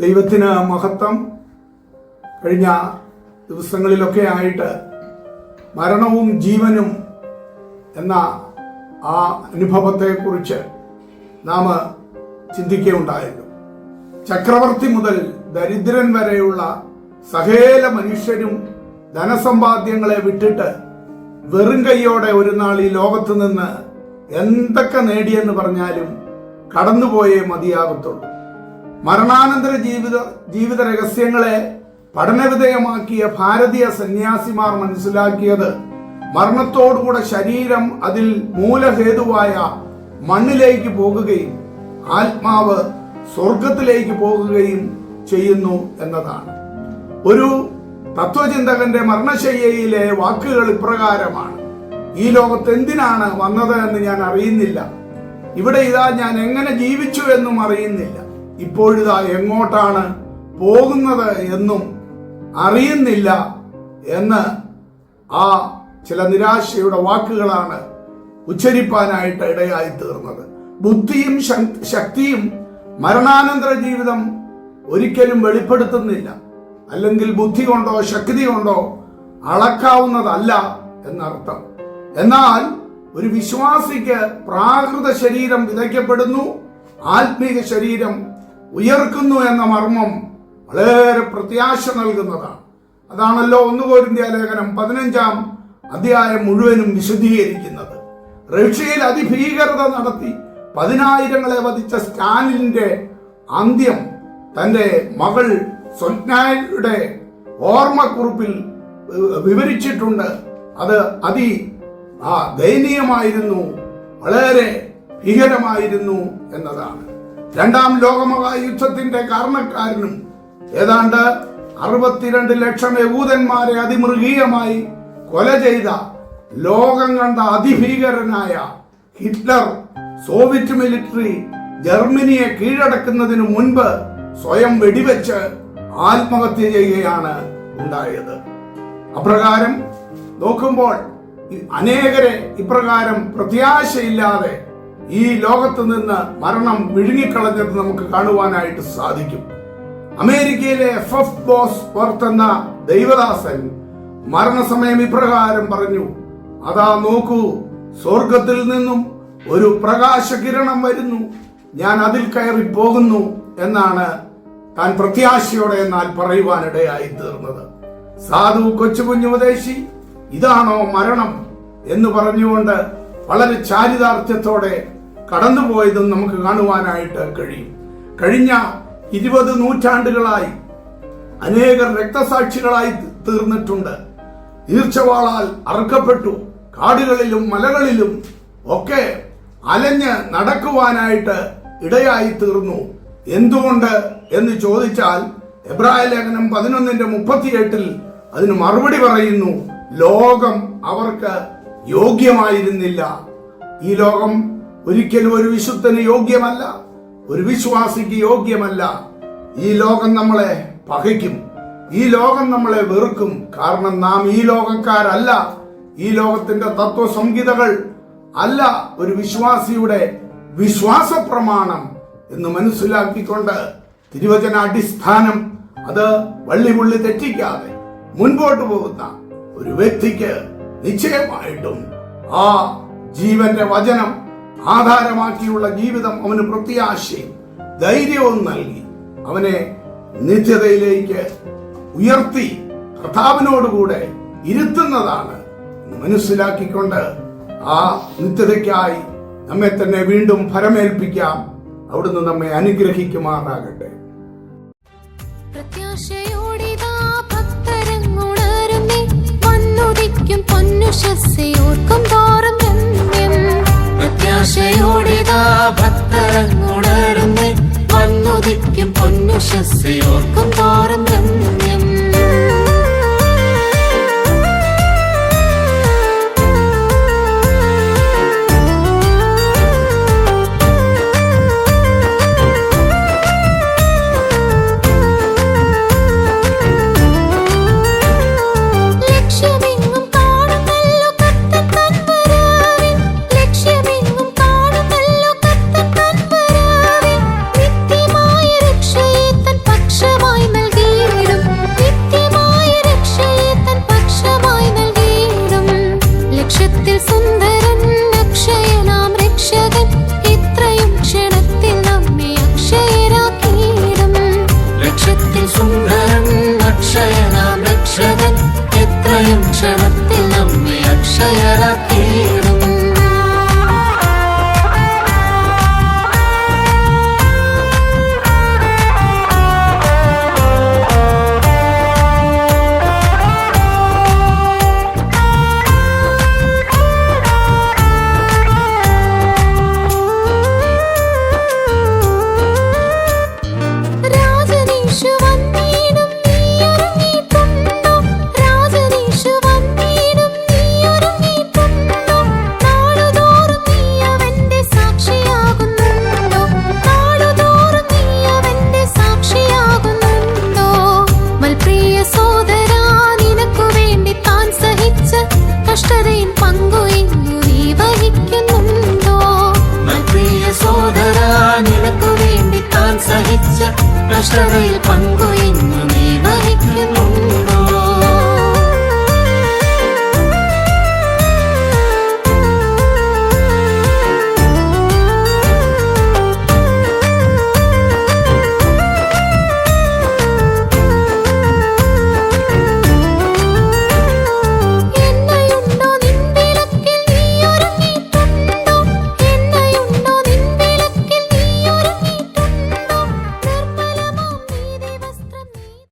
ദൈവത്തിന് മഹത്വം. കഴിഞ്ഞ ദിവസങ്ങളിലൊക്കെ ആയിട്ട് മരണവും ജീവനും എന്ന ആ അനുഭവത്തെക്കുറിച്ച് നാം ചിന്തിക്കുകയുണ്ടായല്ലോ. ചക്രവർത്തി മുതൽ ദരിദ്രൻ വരെയുള്ള സകല മനുഷ്യരും ധനസമ്പാദ്യങ്ങളെ വിട്ടിട്ട് വെറും കൈയോടെ ഒരു നാൾ ഈ ലോകത്ത് നിന്ന് എന്തൊക്കെ നേടിയെന്ന് പറഞ്ഞാലും കടന്നുപോയേ മതിയാകത്തുള്ളൂ. മരണാനന്തര ജീവിത രഹസ്യങ്ങളെ പഠനവിധേയമാക്കിയ ഭാരതീയ സന്യാസിമാർ മനസ്സിലാക്കിയത് മരണത്തോടുകൂടെ ശരീരം അതിൽ മൂലഹേതുവായ മണ്ണിലേക്ക് പോകുകയും ആത്മാവ് സ്വർഗത്തിലേക്ക് പോകുകയും ചെയ്യുന്നു എന്നതാണ്. ഒരു തത്വചിന്തകന്റെ മരണശയ്യയിലെ വാക്കുകൾ ഇപ്രകാരമാണ്: ഈ ലോകത്ത് എന്തിനാണ് വന്നത് എന്ന് ഞാൻ അറിയുന്നില്ല, ഇവിടെ ഇതാ ഞാൻ എങ്ങനെ ജീവിച്ചു എന്നും അറിയുന്നില്ല, ഇപ്പോഴിതാ എങ്ങോട്ടാണ് പോകുന്നത് എന്നും അറിയുന്നില്ല എന്ന് ആ ചില നിരാശയുടെ വാക്കുകളാണ് ഉച്ചരിപ്പാനായിട്ട് ഇടയായി തീർന്നത്. ബുദ്ധിയും ശക്തിയും മരണാനന്തര ജീവിതം ഒരിക്കലും വെളിപ്പെടുത്തുന്നില്ല, അല്ലെങ്കിൽ ബുദ്ധി കൊണ്ടോ ശക്തി കൊണ്ടോ അളക്കാവുന്നതല്ല എന്നർത്ഥം. എന്നാൽ ഒരു വിശ്വാസിക്ക് പ്രാകൃത ശരീരം വിതയ്ക്കപ്പെടുന്നു, ആത്മീക ശരീരം ഉയർക്കുന്നു എന്ന മർമ്മം വളരെ പ്രത്യാശ നൽകുന്നതാണ്. അതാണല്ലോ 1 കൊരിന്ത്യർ ലേഖനം 15-ാം അധ്യായം മുഴുവനും വിശദീകരിക്കുന്നത്. റഷ്യയിൽ അതിഭീകരത നടത്തി 10,000-ങ്ങളെ വധിച്ച സ്റ്റാലിന്റെ അന്ത്യം തന്റെ മകൾ സ്വപ്നയുടെ ഓർമ്മക്കുറിപ്പിൽ വിവരിച്ചിട്ടുണ്ട്. അത് ദയനീയമായിരുന്നു, വളരെ ഭീകരമായിരുന്നു എന്നതാണ്. 2-ാം ലോകമഹായുദ്ധത്തിന്റെ കാരണക്കാരനും ഏതാണ്ട് 62 ലക്ഷം യഹൂദന്മാരെ അതിമൃഗീയമായി കൊല ചെയ്ത ലോകം കണ്ട അതിഭീകരനായ ഹിറ്റ്ലർ സോവിയറ്റ് മിലിറ്ററി ജർമ്മനിയെ കീഴടക്കുന്നതിനു മുൻപ് സ്വയം വെടിവെച്ച് ആത്മഹത്യ ചെയ്യുകയാണ് ഉണ്ടായത്. അപ്രകാരം നോക്കുമ്പോൾ അനേകരെ ഇപ്രകാരം പ്രത്യാശയില്ലാതെ ഈ ലോകത്ത് നിന്ന് മരണം വിഴുങ്ങിക്കളഞ്ഞത് നമുക്ക് കാണുവാനായിട്ട് സാധിക്കും. അമേരിക്കയിലെ FF ബോസ്വർത്ത് എന്ന ദൈവദാസൻ മരണസമയം ഇപ്രകാരം പറഞ്ഞു: അതാ നോക്കൂ, സ്വർഗത്തിൽ നിന്നും ഒരു പ്രകാശകിരണം വരുന്നു, ഞാൻ അതിൽ കയറി പോകുന്നു എന്നാണ് താൻ പ്രത്യാശയോടെ എന്നാൽ പറയുവാനിടയായി തീർന്നത്. സാധു കൊച്ചുകുഞ്ഞുപദേശി ഇതാണോ മരണം എന്ന് പറഞ്ഞുകൊണ്ട് വളരെ ചാരിതാർത്ഥ്യത്തോടെ കടന്നുപോയതും നമുക്ക് കാണുവാനായിട്ട് കഴിയും. കഴിഞ്ഞ 20 നൂറ്റാണ്ടുകളായി അനേകർ രക്തസാക്ഷികളായി തീർന്നിട്ടുണ്ട്. ഈർച്ചവാളാൽ അറുക്കപ്പെട്ടു, കാടുകളിലും മലകളിലും ഒക്കെ അലഞ്ഞ് നടക്കുവാനായിട്ട് ഇടയായി തീർന്നു. എന്തുകൊണ്ട് എന്ന് ചോദിച്ചാൽ എബ്രായ ലേഖനം 11:38 അതിന് മറുപടി പറയുന്നു: ലോകം അവർക്ക് യോഗ്യമായിരുന്നില്ല. ഈ ലോകം ഒരിക്കലും ഒരു വിശുദ്ധന് യോഗ്യമല്ല, ഒരു വിശ്വാസിക്ക് യോഗ്യമല്ല. ഈ ലോകം നമ്മളെ പകയ്ക്കും, ഈ ലോകം നമ്മളെ വെറുക്കും. കാരണം നാം ഈ ലോകക്കാരല്ല, ഈ ലോകത്തിന്റെ തത്വസംഹിതകൾ അല്ല ഒരു വിശ്വാസിയുടെ വിശ്വാസ പ്രമാണം എന്ന് മനസ്സിലാക്കിക്കൊണ്ട് തിരുവചന അടിസ്ഥാനം അത് വള്ളിപുള്ളി തെറ്റിക്കാതെ മുൻപോട്ട് പോകുന്ന ഒരു വ്യക്തിക്ക് നിശ്ചയമായിട്ടും ആ ജീവന്റെ വചനം ആധാരമാക്കിയുള്ള ജീവിതം അവന് പ്രത്യാശയും ധൈര്യവും നൽകി അവനെ നിത്യതയിലേക്ക് ഉയർത്തി കർത്താവിനോടുകൂടെ ഇരുത്തുന്നതാണ് മനസ്സിലാക്കിക്കൊണ്ട് ആ നിത്യതയ്ക്കായി നമ്മെ തന്നെ വീണ്ടും ഫലമേൽപ്പിക്കാം. അവിടുന്ന് നമ്മെ അനുഗ്രഹിക്കുമാറാകട്ടെ. പ്രത്യാശയോടിതാ ഭക്തരങ്ങുണരുന്നേ, വന്നുദിക്കും പൊന്നുശസ്സയോർക്കും തോറും രമ്യം. കഷ്ടതയിൽ പങ്കു